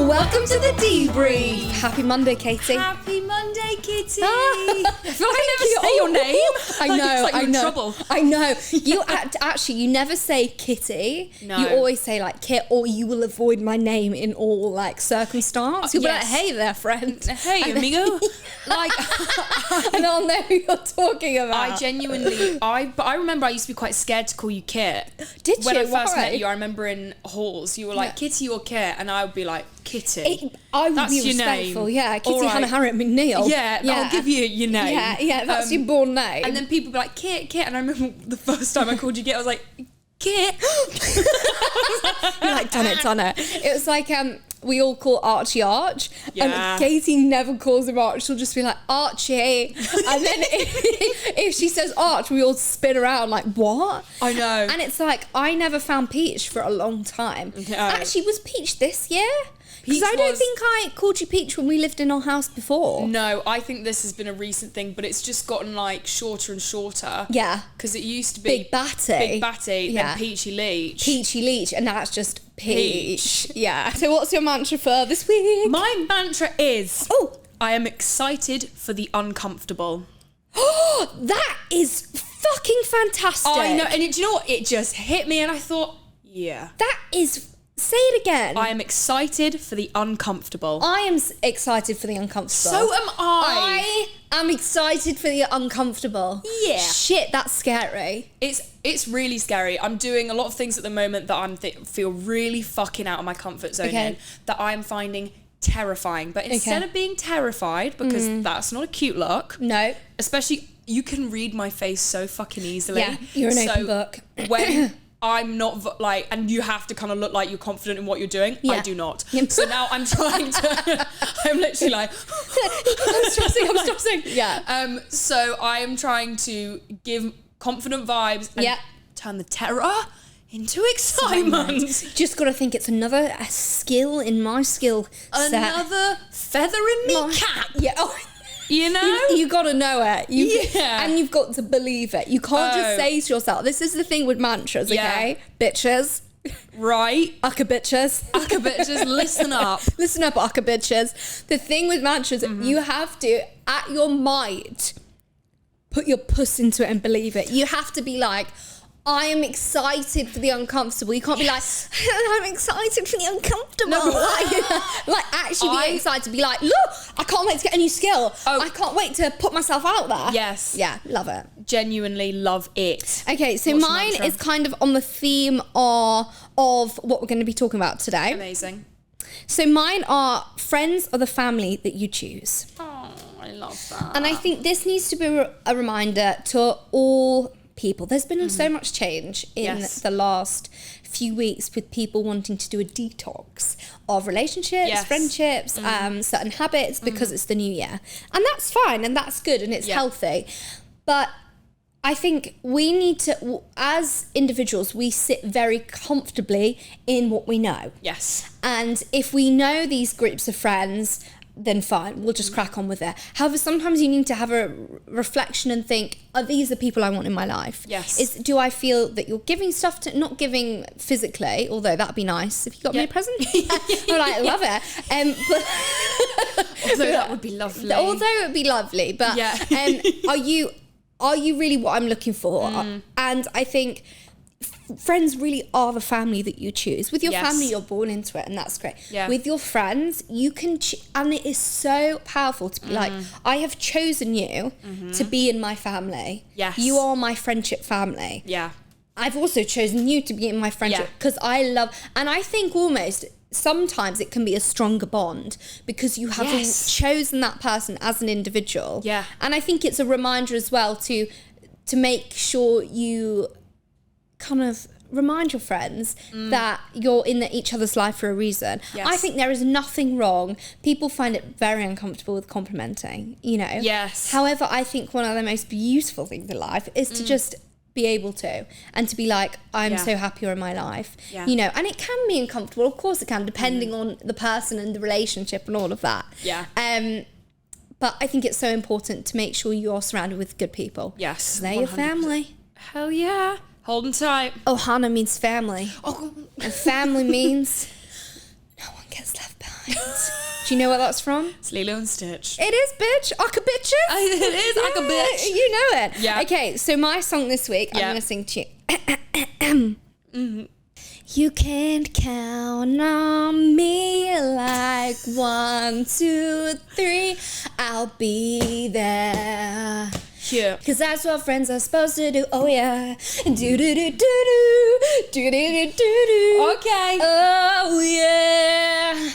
Welcome to the Debrief. Happy Monday, Katie. Happy Monday, Kitty. I feel like I never say your name. I know, It's like I you're in know. trouble. I know. You actually, you never say Kitty. No. You always say like Kit, or you will avoid my name in all like circumstance. You'll Yes. be like, hey there, friend. Hey, amigo. Like, And I'll know who you're talking about. I genuinely, but I remember I used to be quite scared to call you Kit. Did When you? I first Why? met you, I remember in halls, you were like, Kitty or Kit? And I would be like, Kitty. I would That's be your respectful. name. Yeah, Kitty All right. Hannah Harriet McNeil. Yeah, I'll give you your name. Yeah, that's your born name. And then people would be like, Kit. And I remember the first time I called you Kit, I was like, Kit. You're like, done it. It was like, we all call Archie Arch. Yeah. And Katie never calls him Arch. She'll just be like, Archie. And then if she says Arch, we all spin around like, what? I know. And it's like, I never found Peach for a long time. No. Actually, was Peach this year? Because Peach I don't was- think I called you Peach when we lived in our house before. No, I think this has been a recent thing, but it's just gotten like shorter and shorter. Yeah. Because it used to be Big Batty. then Peachy Leach. Peachy Leach. And now it's just Peach. Yeah. So what's your mantra for this week? My mantra is, Oh. I am excited for the uncomfortable. Oh, that is fucking fantastic. I know, and do you know what? It just hit me, and I thought, yeah. That is. Say it again. I am excited for the uncomfortable. I am excited for the uncomfortable. So am I. I am excited for the uncomfortable. Yeah. Shit, that's scary. It's really scary. I'm doing a lot of things at the moment that feel really fucking out of my comfort zone Okay. in, that I'm finding terrifying. But instead of being terrified, because that's not a cute look. No. Especially, you can read my face so fucking easily. Yeah, you're an open book. When I'm not like, and you have to kind of look like you're confident in what you're doing. Yeah. I do not. So now I'm trying to, I'm literally like, I'm stressing. Yeah. So I am trying to give confident vibes and turn the terror into excitement. Just got to think it's another skill in my skill set. Another feather in me cap. Yeah. Oh. You know? You got to know it. Yeah. And you've got to believe it. You can't just say to yourself, this is the thing with mantras, okay? Bitches. Right. Ucka bitches. Ucka bitches, listen up. Listen up, Ucka bitches. The thing with mantras, you have to, at your might, put your puss into it and believe it. You have to be like, I am excited for the uncomfortable. You can't be like, I'm excited for the uncomfortable. No. Like actually be excited. Be like, look, I can't wait to get a new skill. I can't wait to put myself out there. Yes. Yeah, love it. Genuinely love it. Okay, so What's your mine mantra? is kind of on the theme of what we're going to be talking about today. Amazing. So mine are friends or the family that you choose. Oh, I love that. And I think this needs to be a reminder to all people. There's been so much change in the last few weeks with people wanting to do a detox of relationships, friendships, certain habits because it's the new year. And that's fine and that's good and it's healthy. But I think we need to, as individuals, we sit very comfortably in what we know. Yes. And if we know these groups of friends, then fine, we'll just crack on with it. However, sometimes you need to have a reflection and think, are these the people I want in my life? Yes. Do I feel that you're giving stuff to, not giving physically, although that'd be nice if you got me a present. I'm like, love it. But Although that would be lovely. Although it would be lovely, but are you really what I'm looking for? And I think friends really are the family that you choose. With your family, you're born into it, and that's great. Yeah. With your friends, you can, and it is so powerful to be like, I have chosen you to be in my family. Yes. You are my friendship family. Yeah. I've also chosen you to be in my friendship because I love, and I think almost sometimes it can be a stronger bond because you haven't chosen that person as an individual. Yeah. And I think it's a reminder as well to make sure you kind of remind your friends that you're in each other's life for a reason. Yes. I think there is nothing wrong. People find it very uncomfortable with complimenting, you know. Yes. However, I think one of the most beautiful things in life is to just be able to, and to be like, I'm so happy you're in my life, you know. And it can be uncomfortable, of course it can, depending on the person and the relationship and all of that. But I think it's so important to make sure you are surrounded with good people. Yes, they're your family. Hell yeah. Hold 'em tight. Ohana means family. Oh, And family means no one gets left behind. Do you know what that's from? It's Lilo and Stitch. It is, bitch. Aka bitches. It is, Aka bitch. You know it. Yeah. Okay, so my song this week, I'm going to sing to you. You can't count on me like 1, 2, 3. I'll be there. Yeah. Cause that's what friends are supposed to do. Oh yeah. Do do do do do. Do do do do do. Okay. Oh yeah.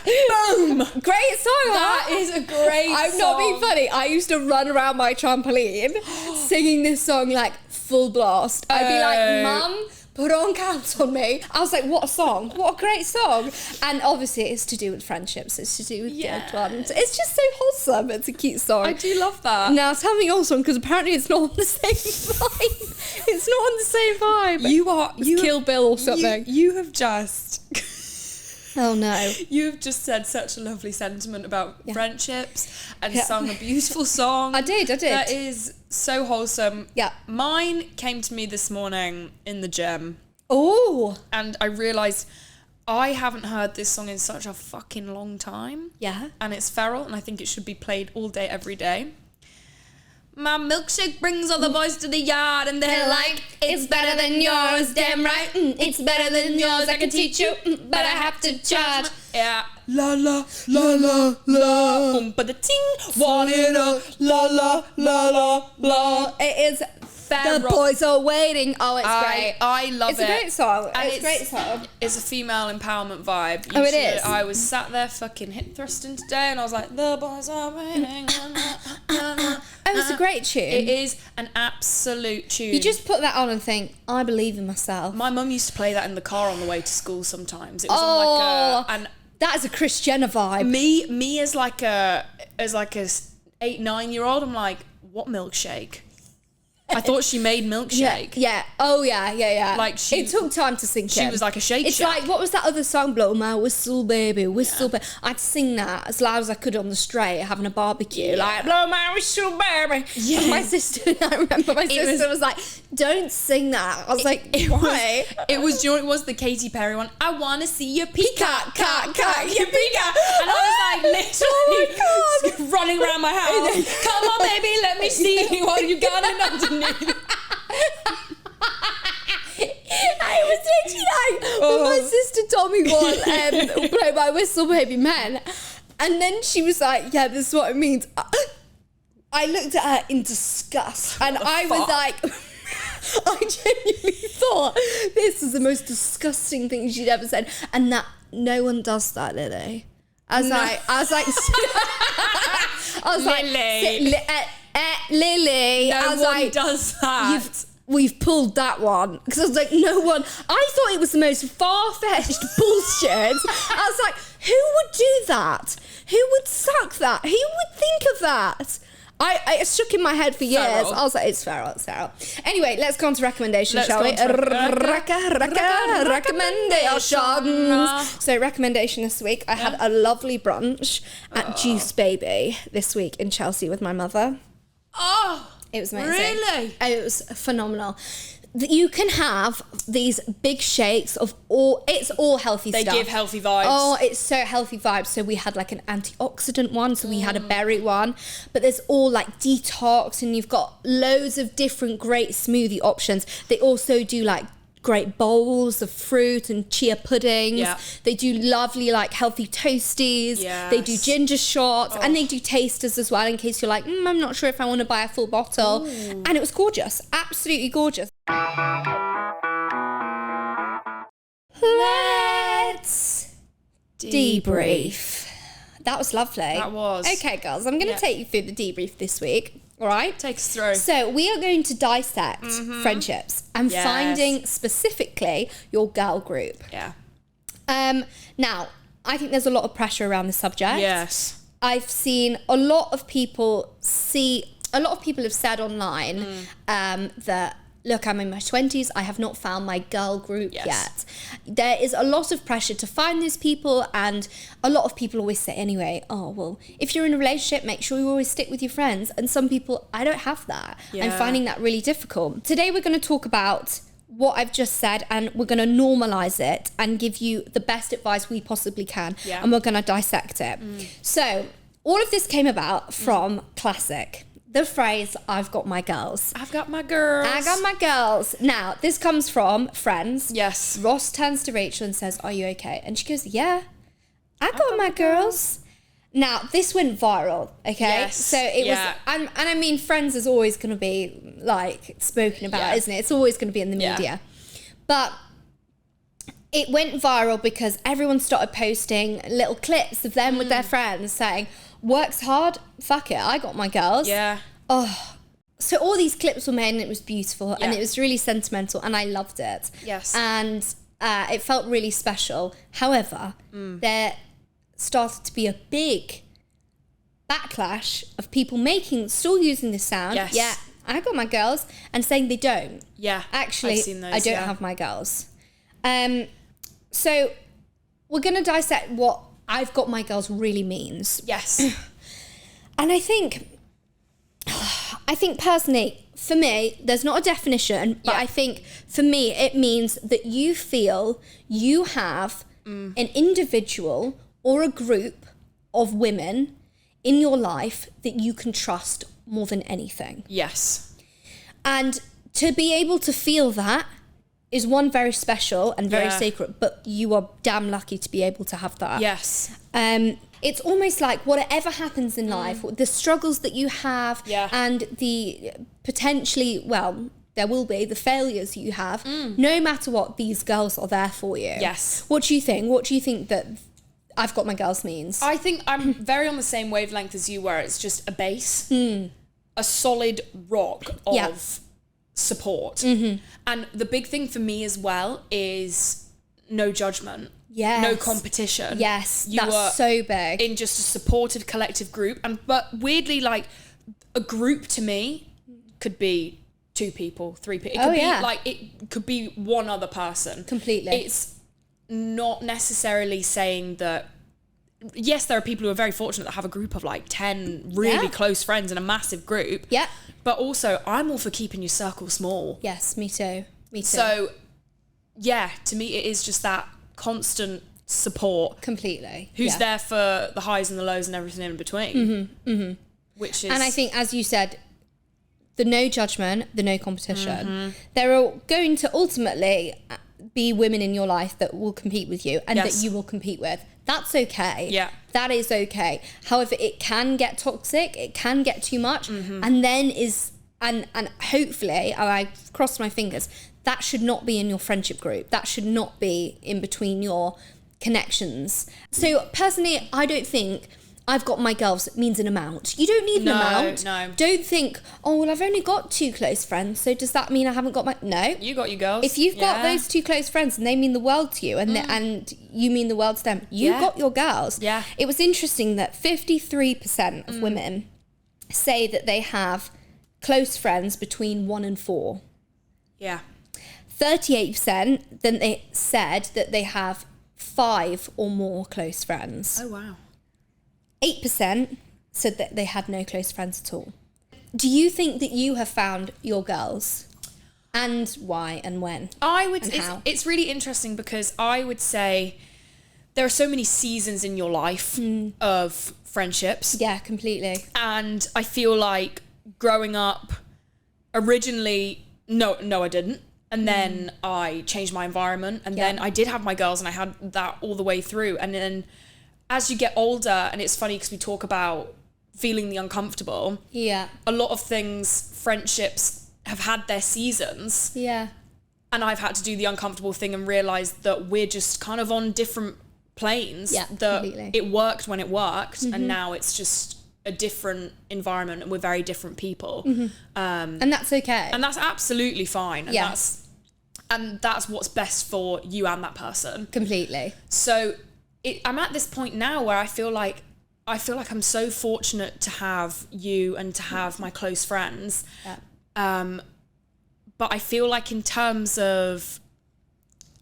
Boom! Great song, That is a great I'm song. not being funny. I used to run around my trampoline singing this song like full blast. I'd be like, Mum, put on Count on Me. I was like, what a song. What a great song. And obviously it's to do with friendships. It's to do with good ones. It's just so wholesome. It's a cute song. I do love that. Now tell me your song, because apparently it's not on the same vibe. It's not on the same vibe. It's Kill Bill or something. You have just... Oh no. You have just said such a lovely sentiment about friendships and sung a beautiful song. I did. That is so wholesome. Yeah. Mine came to me this morning in the gym. Oh. And I realised I haven't heard this song in such a fucking long time. Yeah. And it's feral, and I think it should be played all day, every day. My milkshake brings all the boys to the yard, and they're like, it's better than yours, damn right. It's better than yours, I can teach you, but I have to charge. Yeah. La la la la la. Boom ba da ting. Want it up. La la la la la. It is feral. The boys are waiting. Oh, it's great. I love it's it. It's a great song. And it's a great song. It's a female empowerment vibe. It is. I was sat there fucking hip thrusting today, and I was like, the boys are waiting. Oh, it's a great tune. It is an absolute tune. You just put that on and think, I believe in myself. My mum used to play that in the car on the way to school sometimes. It was on like a... That is a Kris Jenner vibe. Me as like a 8-9-year-old, I'm like, what milkshake? I thought she made milkshake. Yeah. Oh, yeah. Like it took time to sink in. She was like a shake It's shack. like, what was that other song? Blow my whistle, baby, whistle, baby. I'd sing that as loud as I could on the straight, having a barbecue. Like, blow my whistle, baby. Yeah. And my sister, I remember my sister was like, don't sing that. I was like, why? Do you know what it was? The Katy Perry one. I want to see your peacock, cock, your peacock. And I was like, literally, oh my God, running around my house. Come on, baby, let me see what you got it underneath. I was literally like, when my sister told me what Blow My Whistle Baby meant, and then she was like, yeah, this is what it means. I looked at her in disgust, and I was like, I genuinely thought this is the most disgusting thing she'd ever said, and that no one does that, Lily. I was like, Lily. No I was one like, does that. We've pulled that one. Because I was like, no one. I thought it was the most far-fetched bullshit. I was like, who would do that? Who would suck that? Who would think of that? I shook in my head for years. Feral. I was like, it's feral. Anyway, let's go on to recommendations, shall we? Recommendations. So recommendation this week, I had a lovely brunch at Juice Baby this week in Chelsea with my mother. Oh, it was amazing. Really? It was phenomenal. You can have these big shakes of it's all healthy stuff. They give healthy vibes. Oh, it's so healthy vibes. So we had like an antioxidant one, so we had a berry one, but there's all like detox, and you've got loads of different great smoothie options. They also do like great bowls of fruit and chia puddings. Yeah. They do lovely like healthy toasties. Yes. They do ginger shots, and they do tasters as well in case you're like, I'm not sure if I want to buy a full bottle. Ooh. And it was gorgeous, absolutely gorgeous. Let's debrief. That was lovely. That was. Okay, girls, I'm going to take you through the debrief this week. All right? Take us through. So we are going to dissect friendships and finding specifically your girl group. Yeah. Now, I think there's a lot of pressure around the subject. Yes. I've seen a lot of people have said online that, look, I'm in my 20s, I have not found my girl group yet. There is a lot of pressure to find those people, and a lot of people always say anyway, oh, well, if you're in a relationship, make sure you always stick with your friends. And some people, I don't have that. I'm finding that really difficult. Today we're going to talk about what I've just said, and we're going to normalize it and give you the best advice we possibly can. Yeah. And we're going to dissect it. So all of this came about from classic. The phrase, I've got my girls. I've got my girls. I got my girls. Now, this comes from Friends. Yes. Ross turns to Rachel and says, are you okay? And she goes, yeah, I got my girls. Now, this went viral, okay? Yes. So it was, and I mean, Friends is always going to be, like, spoken about, isn't it? It's always going to be in the media. But it went viral because everyone started posting little clips of them with their friends saying, works hard, fuck it, I got my girls. Yeah. Oh, so all these clips were made and it was beautiful and it was really sentimental and I loved it. Yes. And it felt really special. However, there started to be a big backlash of people still using this sound. Yes. Yeah, I got my girls, and saying they don't. Yeah. Actually, I've seen those, I don't have my girls. So we're going to dissect what I've got my girls really means. Yes. And I think personally, for me, there's not a definition, but I think for me, it means that you feel you have an individual or a group of women in your life that you can trust more than anything. Yes. And to be able to feel that is one, very special and very sacred, but you are damn lucky to be able to have that. Yes. It's almost like whatever happens in life, the struggles that you have and the potentially, well, there will be the failures you have, no matter what, these girls are there for you. Yes. What do you think? What do you think that I've got my girls means? I think I'm very on the same wavelength as you were. It's just a base, a solid rock of support. And the big thing for me as well is no judgment. Yes. No competition. Yes, You that's are so big. in just a supportive collective group. But weirdly, like, a group to me could be 2 people, 3 people. It could be like, it could be one other person. Completely. It's not necessarily saying that, yes, there are people who are very fortunate that have a group of like 10 really close friends in a massive group. Yeah. But also, I'm all for keeping your circle small. Yes, me too. Me too. So, yeah, to me, it is just that constant support. Completely. Who's there for the highs and the lows and everything in between. Which is... And I think, as you said, the no judgment, the no competition. There are going to ultimately be women in your life that will compete with you and that you will compete with. That's okay. Yeah. That is okay. However, it can get toxic. It can get too much. And then and hopefully, I cross my fingers, that should not be in your friendship group. That should not be in between your connections. So personally, I don't think I've got my girls means an amount. You don't need an amount. No. Don't think, oh, well, I've only got 2 close friends, so does that mean I haven't got my... No. You got your girls. If you've got those 2 close friends and they mean the world to you and you mean the world to them, you've got your girls. Yeah. It was interesting that 53% of women say that they have close friends between 1 and 4. Yeah. 38% then they said that they have 5 or more close friends. Oh, wow. 8% said that they had no close friends at all. Do you think that you have found your girls? And why and when? I would. How? It's really interesting because I would say there are so many seasons in your life of friendships. Yeah, completely. And I feel like growing up, originally, no, I didn't. And then I changed my environment. And then I did have my girls and I had that all the way through. And then as you get older, and it's funny because we talk about feeling the uncomfortable. Yeah. A lot of things, friendships have had their seasons. Yeah. And I've had to do the uncomfortable thing and realise that we're just kind of on different planes. Yeah, that completely. It worked when it worked, and now it's just a different environment and we're very different people. And that's okay. And that's absolutely fine. And that's what's best for you and that person. Completely. So I'm at this point now where I feel like I'm so fortunate to have you and to have my close friends. Yeah. But I feel like in terms of,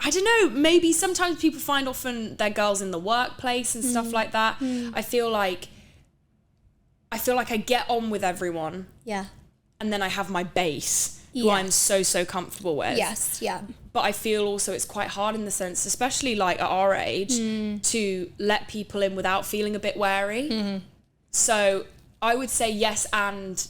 I don't know, maybe sometimes people find often their girls in the workplace and stuff like that. I feel like I get on with everyone. Yeah. And then I have my base. who I'm so comfortable with. Yes, yeah. But I feel also it's quite hard in the sense, especially like at our age, to let people in without feeling a bit wary. So I would say yes and...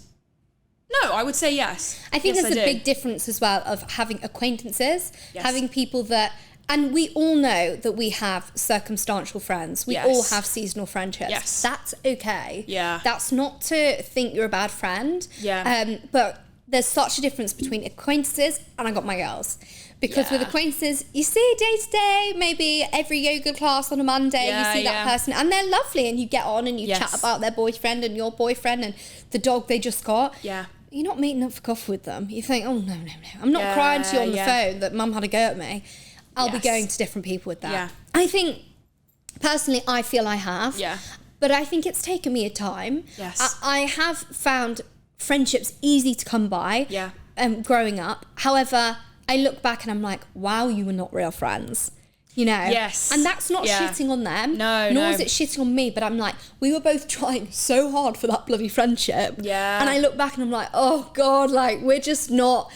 No, I would say yes. I think there's a big difference as well of having acquaintances, having people that... And we all know that we have circumstantial friends. We all have seasonal friendships. Yes. That's okay. Yeah. That's not to think you're a bad friend. Yeah. But there's such a difference between acquaintances and I got my girls. Because with acquaintances, you see day to day, maybe every yoga class on a Monday, you see that person and they're lovely and you get on and you chat about their boyfriend and your boyfriend and the dog they just got. Yeah. You're not meeting up for coffee with them. You think, oh, no. I'm not crying to you on the phone that mum had a go at me. I'll be going to different people with that. Yeah. I think, personally, I feel I have. Yeah. But I think it's taken me a time. Yes. I have found friendships easy to come by growing up. However, I look back and I'm like, wow, you were not real friends. You know? Yes. And that's not shitting on them. Nor is it shitting on me. But I'm like, we were both trying so hard for that bloody friendship. Yeah. And I look back and I'm like, oh, God, like, we're just not...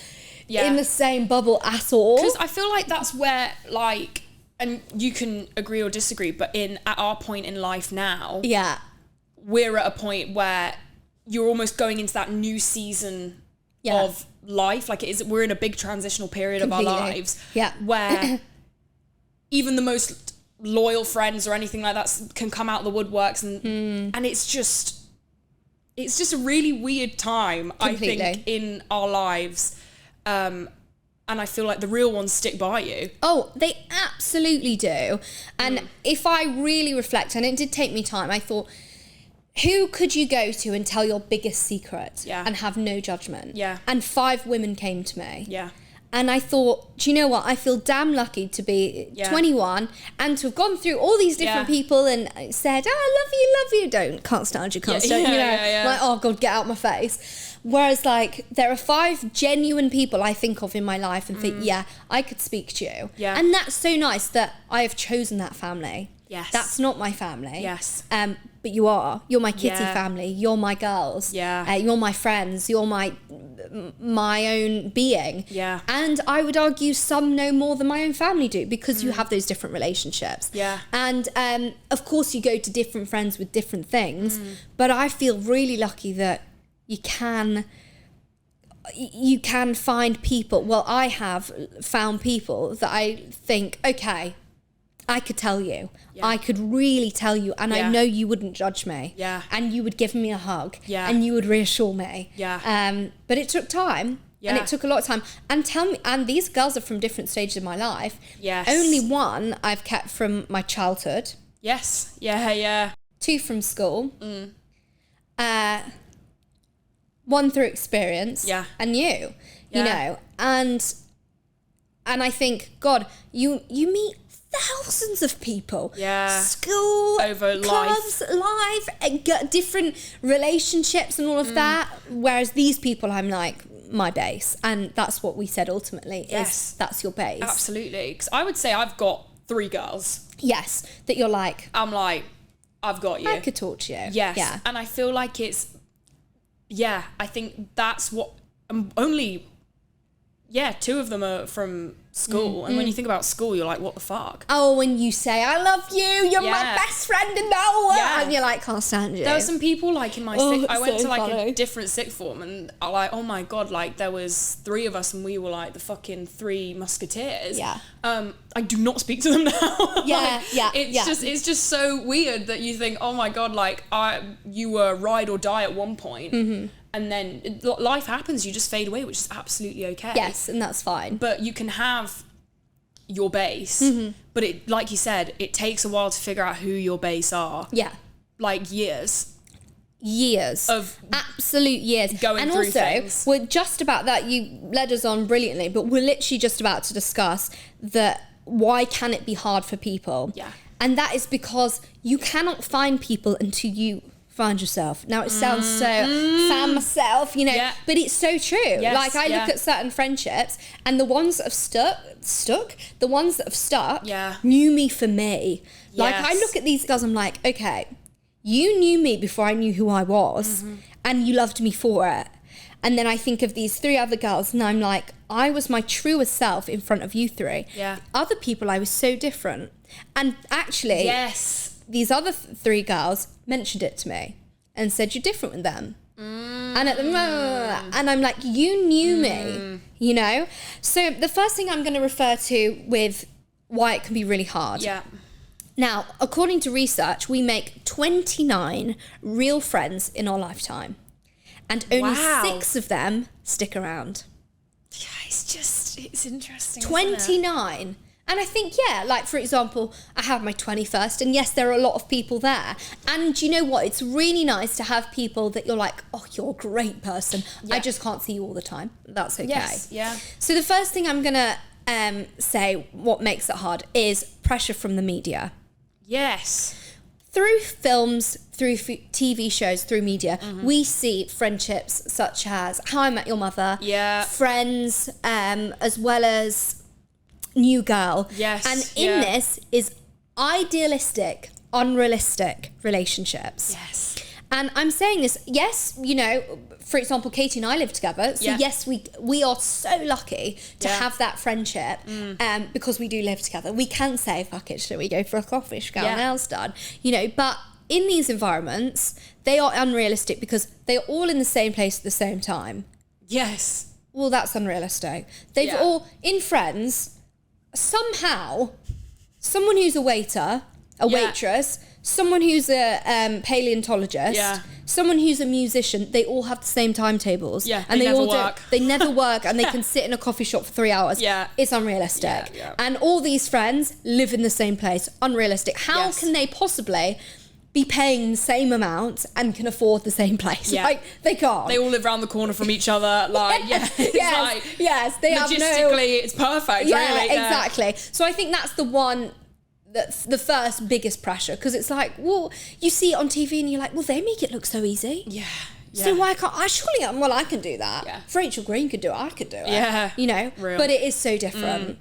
in the same bubble at all. Because I feel like that's where, like, and you can agree or disagree, but at our point in life now, we're at a point where you're almost going into that new season of life. Like, we're in a big transitional period of our lives, where even the most loyal friends or anything like that can come out of the woodworks, and it's just a really weird time. Completely. I think in our lives. And I feel like the real ones stick by you. Oh, they absolutely do. And if I really reflect, and it did take me time, I thought, who could you go to and tell your biggest secret and have no judgment? Yeah. And 5 women came to me. Yeah. And I thought, do you know what? I feel damn lucky to be 21 and to have gone through all these different people and said, oh, I love you. Can't stand you, can't stand you. Like, oh, God, get out my face. Whereas, like, there are 5 genuine people I think of in my life and think, I could speak to you. Yeah. And that's so nice that I have chosen that family. Yes. That's not my family. Yes. But you are. You're my kitty family. You're my girls. Yeah. You're my friends. You're my own being. Yeah. And I would argue some know more than my own family do because you have those different relationships. Yeah. And of course you go to different friends with different things, but I feel really lucky that you can find people. Well, I have found people that I think, okay, I could tell you. Yeah. I could really tell you. And I know you wouldn't judge me. Yeah. And you would give me a hug. Yeah. And you would reassure me. Yeah. But it took time. Yeah. And it took a lot of time. And these girls are from different stages of my life. Yes. Only one I've kept from my childhood. Yes. Yeah, yeah. 2 from school. One through experience. Yeah. And you know. And I think, God, you meet thousands of people. Yeah. School, over clubs, life, different relationships and all of that. Whereas these people, I'm like, my base. And that's what we said ultimately, is that's your base. Absolutely. Because I would say I've got 3 girls. Yes. That you're like... I'm like, I've got you. I could talk to you. Yes. Yeah. And I feel like it's... Yeah, I think that's what... only... Yeah, 2 of them are from school. And when you think about school, you're like, what the fuck? Oh, when you say, I love you, you're my best friend in the whole world. Yeah. And you're like, can't stand you. There were some people like in my I went to like a different sixth form and I like, oh my God, like there was 3 of us and we were like the fucking 3 musketeers. Yeah. I do not speak to them now. Yeah, like, it's just so weird that you think, oh my God, like you were ride or die at one point. And then life happens, you just fade away, which is absolutely okay. Yes, and that's fine. But you can have your base, but it, like you said, it takes a while to figure out who your base are. Yeah. Like years of absolute years going and through also things. We're just about that, you led us on brilliantly, but we're literally just about to discuss that why can it be hard for people. Yeah. And that is because you cannot find people until you find yourself. Now it sounds so found myself, you know, but it's so true. Yes, like I look at certain friendships and the ones that have stuck, the ones that have stuck knew me for me. Yes. Like I look at these guys, I'm like, okay, you knew me before I knew who I was and you loved me for it. And then I think of these 3 other girls and I'm like, I was my truest self in front of you 3. Yeah. Other people, I was so different. And actually, yes, these other 3 girls mentioned it to me and said, you're different with them. And I'm like, you knew me, you know? So the first thing I'm going to refer to with why it can be really hard. Yeah. Now, according to research, we make 29 real friends in our lifetime. And only 6 of them stick around. Yeah, it's interesting. 29. And I think, yeah, like, for example, I have my 21st, and yes, there are a lot of people there. And you know what? It's really nice to have people that you're like, oh, you're a great person. Yeah. I just can't see you all the time. That's okay. Yes, yeah. So the first thing I'm going to say what makes it hard is pressure from the media. Yes. Through films, through TV shows, through media, we see friendships such as How I Met Your Mother, Friends, as well as New Girl. Yes. And in this is idealistic, unrealistic relationships. Yes. And I'm saying this, yes, you know, for example, Katie and I live together. So yes, we are so lucky to have that friendship because we do live together. We can say, fuck it, should we go for a coffee, should we get our nails done? You know, but in these environments, they are unrealistic because they're all in the same place at the same time. Yes. Well, that's unrealistic. They've all, in Friends, somehow, someone who's a waiter, a waitress, someone who's a paleontologist, someone who's a musician, they all have the same timetables. Yeah, and they never all work. They never work and they can sit in a coffee shop for 3 hours. Yeah. It's unrealistic. Yeah. And all these friends live in the same place. Unrealistic. How can they possibly be paying the same amount and can afford the same place? Yeah. Like, they can't. They all live around the corner from each other. Like, they have logistically, it's perfect, really. Yeah, exactly. So I think that's the one... That's the first biggest pressure, because it's like, well, you see it on TV and you're like, well, they make it look so easy. Yeah. So why can't I? Surely, well, I can do that. Yeah. If Rachel Green could do it, I could do it. Yeah. You know, but it is so different.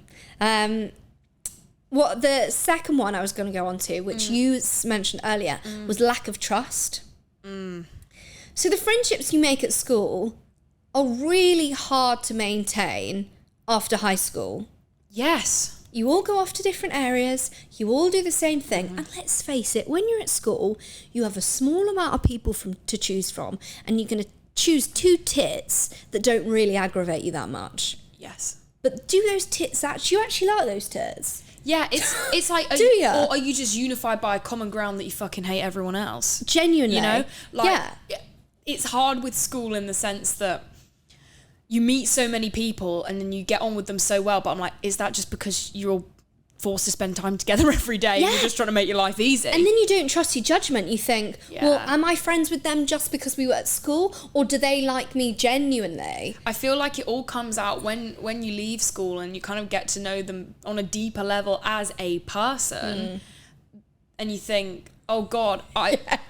What the second one I was going to go on to, which you mentioned earlier, was lack of trust. So the friendships you make at school are really hard to maintain after high school. Yes. You all go off to different areas, you all do the same thing, and let's face it, when you're at school, you have a small amount of people to choose from, and you're going to choose 2 tits that don't really aggravate you that much. Yes. But do those tits you actually like those tits? Yeah, it's like, do you? Or are you just unified by a common ground that you fucking hate everyone else? Genuinely. You know? Like, it's hard with school in the sense that you meet so many people and then you get on with them so well, but I'm like, is that just because you're all forced to spend time together every day and you're just trying to make your life easy? And then you don't trust your judgment. You think, well, am I friends with them just because we were at school, or do they like me genuinely? I feel like it all comes out when you leave school and you kind of get to know them on a deeper level as a person, and you think, oh God,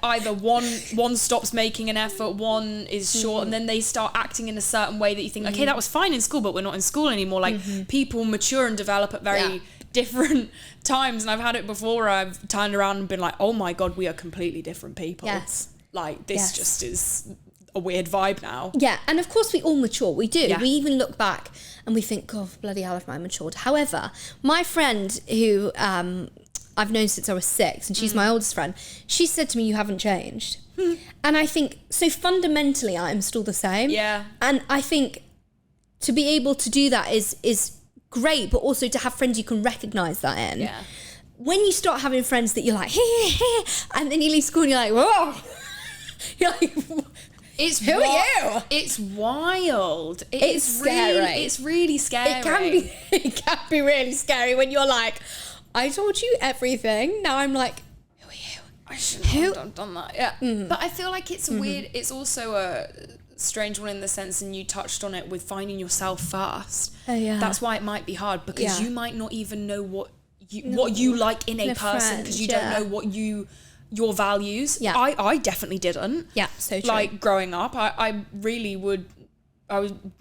either one stops making an effort, one is short, and then they start acting in a certain way that you think, okay, that was fine in school, but we're not in school anymore. Like, people mature and develop at very different times, and I've had it before where I've turned around and been like, oh my God, we are completely different people. Yes. Like, this just is a weird vibe now. Yeah, and of course we all mature, we do. We even look back and we think, God, bloody hell, have I matured. However, my friend who... I've known since I was 6, and she's my oldest friend. She said to me, you haven't changed. And I think, so fundamentally, I'm still the same. Yeah. And I think to be able to do that is great, but also to have friends you can recognise that in. Yeah. When you start having friends that you're like, and then you leave school and you're like, whoa. You're like, who are you? It's wild. It's scary. It's really scary. It can be really scary when you're like, I told you everything. Now I'm like, who are you? I shouldn't have done that. Yeah. But I feel like it's weird. It's also a strange one in the sense, and you touched on it with finding yourself first. Oh yeah. That's why it might be hard, because you might not even know what you like in a person, because you don't know what your values. Yeah. I definitely didn't. Yeah. So true. Like, growing up, I really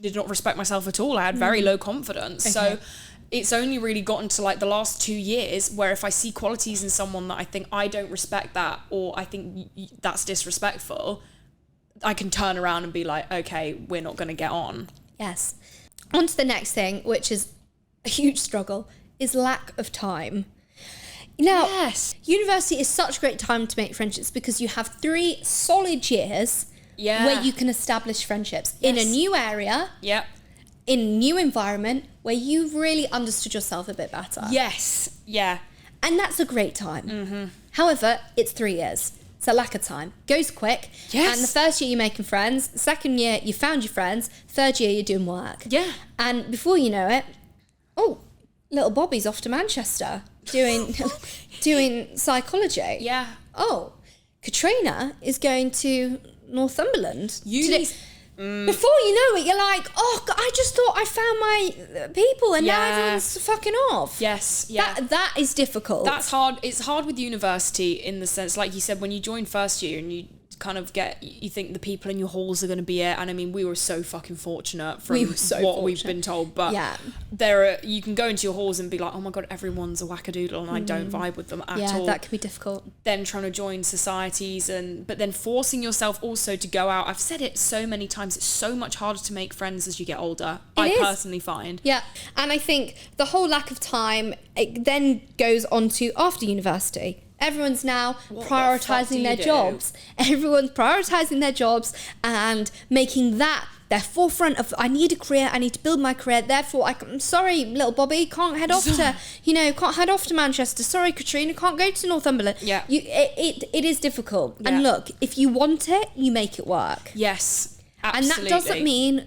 did not respect myself at all. I had very low confidence. Okay. So it's only really gotten to like the last 2 years where if I see qualities in someone that I think I don't respect that, or I think that's disrespectful, I can turn around and be like, okay, we're not going to get on. Yes. On to the next thing, which is a huge struggle, is lack of time. Now, Yes. University is such a great time to make friendships because you have 3 solid years where you can establish friendships in a new area, in a new environment where you've really understood yourself a bit better. Yes. Yeah. And that's a great time. However, it's 3 years. It's a lack of time. Goes quick. Yes. And the first year you're making friends. The second year you found your friends. Third year you're doing work. Yeah. And before you know it, little Bobby's off to Manchester doing psychology. Yeah. Oh, Katrina is going to Northumberland. Before you know it, you're like, oh, God, I just thought I found my people and now everyone's fucking off. Yes, yeah. That is difficult. That's hard. It's hard with university in the sense, like you said, when you join first year and you kind of you think the people in your halls are going to be it. And I mean, we were so fucking fortunate from we've been told. But you can go into your halls and be like, oh my God, everyone's a wackadoodle and I don't vibe with them at all. Yeah, that can be difficult. Then trying to join societies but then forcing yourself also to go out. I've said it so many times, it's so much harder to make friends as you get older. I personally find. Yeah. And I think the whole lack of time, it then goes on to after university. Everyone's now prioritising their jobs. Everyone's prioritising their jobs and making that their forefront of, I need a career, I need to build my career. Therefore, I'm sorry, little Bobby, can't head off to Manchester. Sorry, Katrina, can't go to Northumberland. Yeah. It is difficult. Yeah. And look, if you want it, you make it work. Yes, absolutely. And that doesn't mean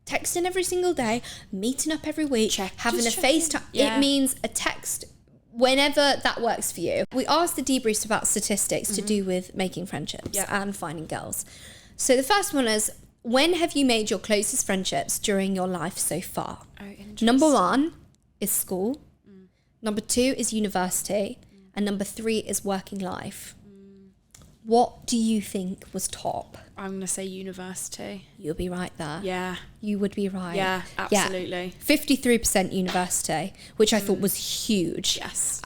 texting every single day, meeting up every week, having a FaceTime. Yeah. It means a text whenever that works for you. We asked the debriefs about statistics to do with making friendships and finding girls. So the first one is, when have you made your closest friendships during your life so far? Oh, interesting. Number 1 is school. Number 2 is university. And number 3 is working life. What do you think was top? I'm going to say university. You'll be right there. Yeah. You would be right. Yeah, absolutely. 53% university, which I thought was huge. Yes.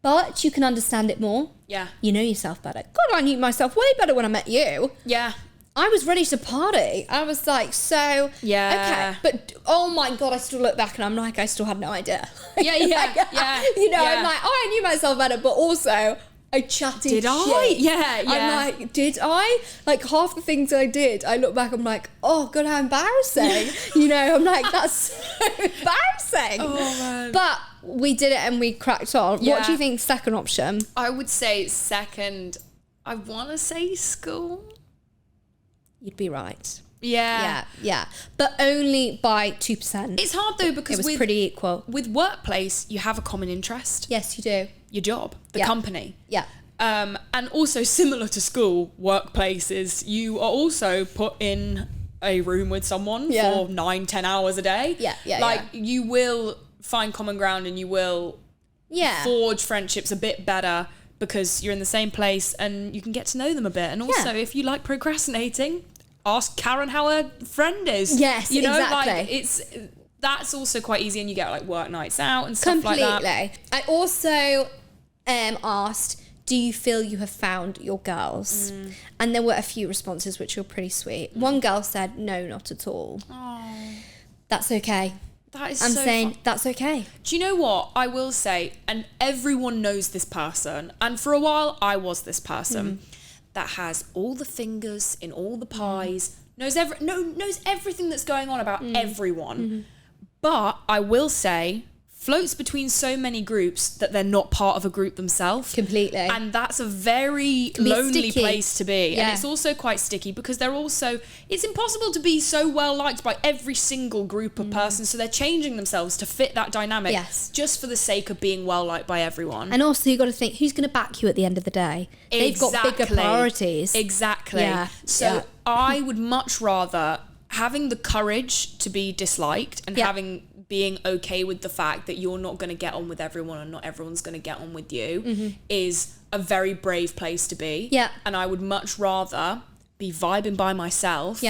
But you can understand it more. Yeah. You know yourself better. God, I knew myself way better when I met you. Yeah. I was ready to party. I was like, okay. But, oh my God, I still look back and I'm like, I still had no idea. Yeah. I'm like, I knew myself better, but also I chatted shit. Yeah. I'm like, did I? Like, half the things I did, I look back, I'm like, oh God, how embarrassing. I'm like, that's so embarrassing. Oh man. But we did it and we cracked on. Yeah. What do you think second option? I would say second, I want to say school. You'd be right. Yeah. But only by 2%. It's hard though because it was pretty equal. With workplace, you have a common interest. Yes, you do. Your job, the company. Yeah. And also similar to school, workplaces, you are also put in a room with someone for 9-10 hours a day. Yeah. You will find common ground and you will forge friendships a bit better because you're in the same place and you can get to know them a bit. And also, if you like procrastinating, ask Karen how her friend is. Yes, exactly. That's also quite easy, and you get like work nights out and stuff like that. Completely. I also asked, do you feel you have found your girls? And there were a few responses which were pretty sweet. One girl said, no, not at all. Oh, that's okay. That is I'm saying that's okay. Do you know what I will say? And everyone knows this person. And for a while, I was this person that has all the fingers in all the pies, knows everything that's going on about everyone. But I will say, floats between so many groups that they're not part of a group themselves. Completely. And that's a very lonely place to be. Yeah. And it's also quite sticky because it's impossible to be so well liked by every single group of persons. So they're changing themselves to fit that dynamic just for the sake of being well liked by everyone. And also you've got to think, who's going to back you at the end of the day? They've got bigger priorities. Exactly. Yeah. So I would much rather having the courage to be disliked and being okay with the fact that you're not going to get on with everyone and not everyone's going to get on with you is a very brave place to be. Yeah. And I would much rather be vibing by myself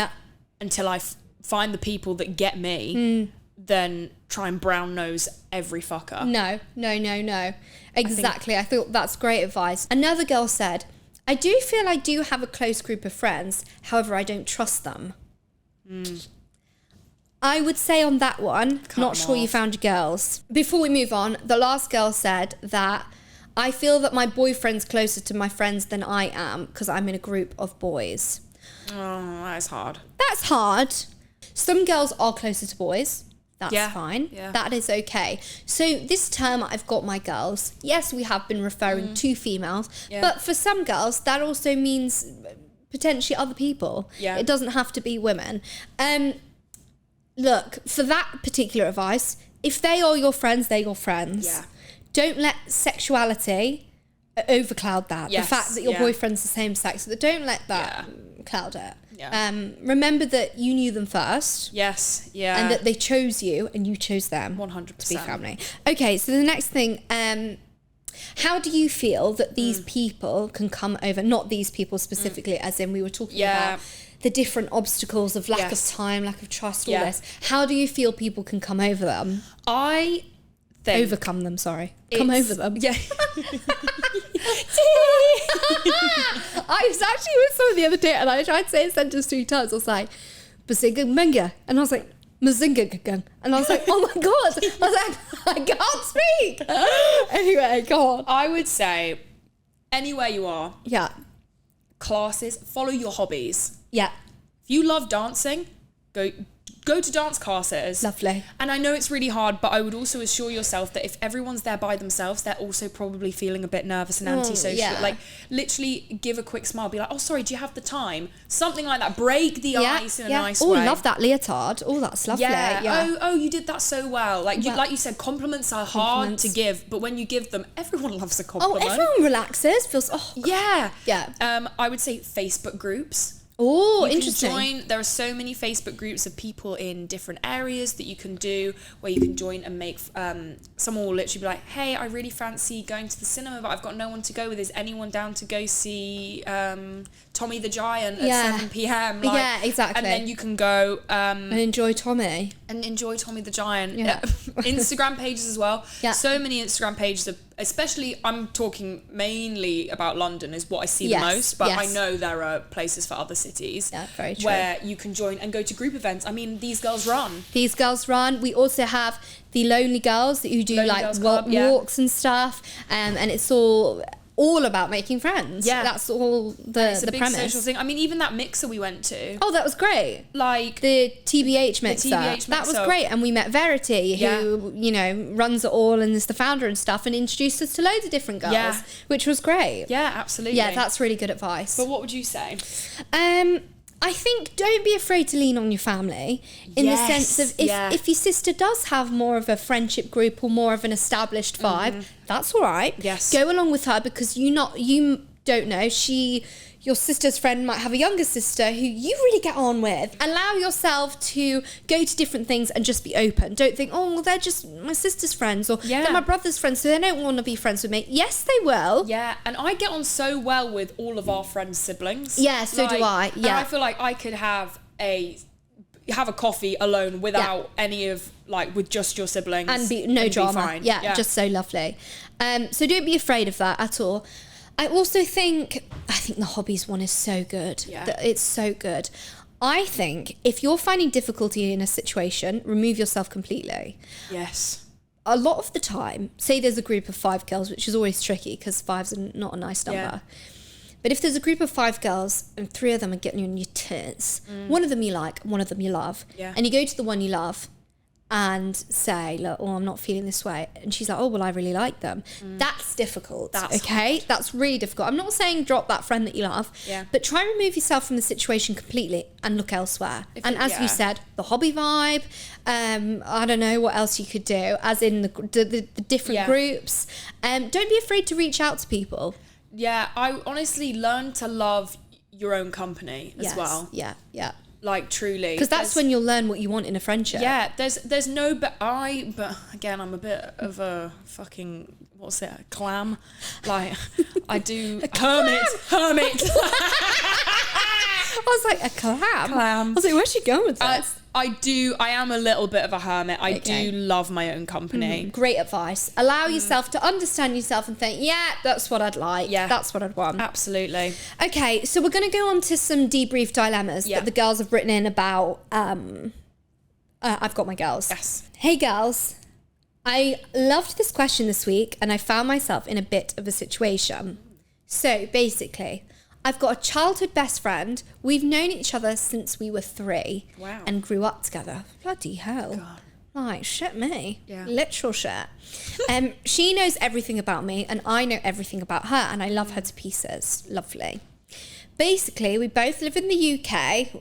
until I find the people that get me than try and brown nose every fucker. No. Exactly. I thought that's great advice. Another girl said, I do feel I do have a close group of friends. However, I don't trust them. I would say on that one, not sure you found your girls. Before we move on, the last girl said that I feel that my boyfriend's closer to my friends than I am because I'm in a group of boys. Oh, that's hard. That's hard. Some girls are closer to boys. That's fine. Yeah. That is okay. So this term, I've got my girls. Yes, we have been referring to females, but for some girls, that also means potentially other people. Yeah. It doesn't have to be women. Look, for that particular advice, if they are your friends, they're your friends. Yeah. Don't let sexuality overcloud that. Yes, the fact that your boyfriend's the same sex, don't let that cloud it. Yeah. Remember that you knew them first. Yes, yeah. And that they chose you and you chose them 100%. to be family. Okay, so the next thing, how do you feel that these people can come over, not these people specifically, as in we were talking about the different obstacles of lack of time, lack of trust, all this. How do you feel people can come over them? I think... Overcome them, sorry. Come over them. Yeah. I was actually with someone the other day and I tried to say a sentence 3 times. I was like, Bazinga Menga. And I was like, Mazinga. And I was like, oh my God. I was like, I can't speak. Anyway, go on. I would say anywhere you are. Yeah. Classes, follow your hobbies. Yeah. If you love dancing, go to dance classes. Lovely. And I know it's really hard, but I would also assure yourself that if everyone's there by themselves, they're also probably feeling a bit nervous and antisocial. Yeah. Like, literally give a quick smile. Be like, oh, sorry, do you have the time? Something like that. Break the ice in a nice way. Oh, love that leotard. Oh, that's lovely. Yeah. Oh, you did that so well. Like you said, compliments are hard to give, but when you give them, everyone loves a compliment. Oh, everyone relaxes. Feels, yeah. Yeah. I would say Facebook groups. Oh, interesting. There are so many Facebook groups of people in different areas that you can do, where you can join and make, someone will literally be like, hey, I really fancy going to the cinema, but I've got no one to go with. Is anyone down to go see Tommy the Giant at 7 p.m? Like, yeah, exactly. And then you can go... and enjoy Tommy. And enjoy Tommy the Giant. Yeah. Instagram pages as well. Yeah. So many Instagram pages, especially, I'm talking mainly about London is what I see the most, but I know there are places for other cities very true. where you can join and go to group events. I mean, these girls run. We also have the Lonely Girls who do walks and stuff, and it's all about making friends. Yeah, that's all the big premise. Social thing. I mean, even that mixer we went to. Oh, that was great. Like the TBH mixer. That was great. And we met Verity, who runs it all and is the founder and stuff, and introduced us to loads of different girls, which was great. Yeah, absolutely. Yeah, that's really good advice. But what would you say? I think don't be afraid to lean on your family in the sense of if your sister does have more of a friendship group or more of an established vibe, that's all right. Yes. Go along with her because you don't know, your sister's friend might have a younger sister who you really get on with. Allow yourself to go to different things and just be open. Don't think, oh, well, they're just my sister's friends or they're my brother's friends, so they don't want to be friends with me. Yes, they will. Yeah, and I get on so well with all of our friends' siblings. Yeah, so do I. Yeah. And I feel like I could have a coffee alone without any of, with just your siblings. And no drama. Be fine. Yeah, just so lovely. So don't be afraid of that at all. I also think the hobbies one is so good. Yeah. It's so good. I think if you're finding difficulty in a situation, remove yourself completely. Yes. A lot of the time, say there's a group of 5 girls, which is always tricky because 5's not a nice number. Yeah. But if there's a group of 5 girls and 3 of them are getting you on your tits, one of them you like, one of them you love, and you go to the one you love and say, look, I'm not feeling this way. And she's like, oh, well, I really like them. That's difficult. That's hard. That's really difficult. I'm not saying drop that friend that you love, but try and remove yourself from the situation completely and look elsewhere. As you said, the hobby vibe, I don't know what else you could do, as in the different groups. Don't be afraid to reach out to people. Yeah, I honestly learned to love your own company as well. Yeah. Like, truly, because that's when you'll learn what you want in a friendship. Yeah, there's no but again, I'm a bit of a fucking a clam. Like, I do hermit. I was like, a clam. I was like, where's she going with this? I am a little bit of a hermit. I do love my own company. Great advice. Allow yourself to understand yourself and think, yeah, that's what I'd like. Yeah, that's what I'd want. Absolutely. Okay, so we're going to go on to some debrief dilemmas that the girls have written in about. I've got my girls. Yes. Hey, girls. I loved this question this week and I found myself in a bit of a situation. So basically, I've got a childhood best friend. We've known each other since we were 3. Wow. And grew up together. Bloody hell. God. Like, shit me. Yeah. Literal shit. She knows everything about me and I know everything about her and I love her to pieces. Lovely. Basically, we both live in the UK,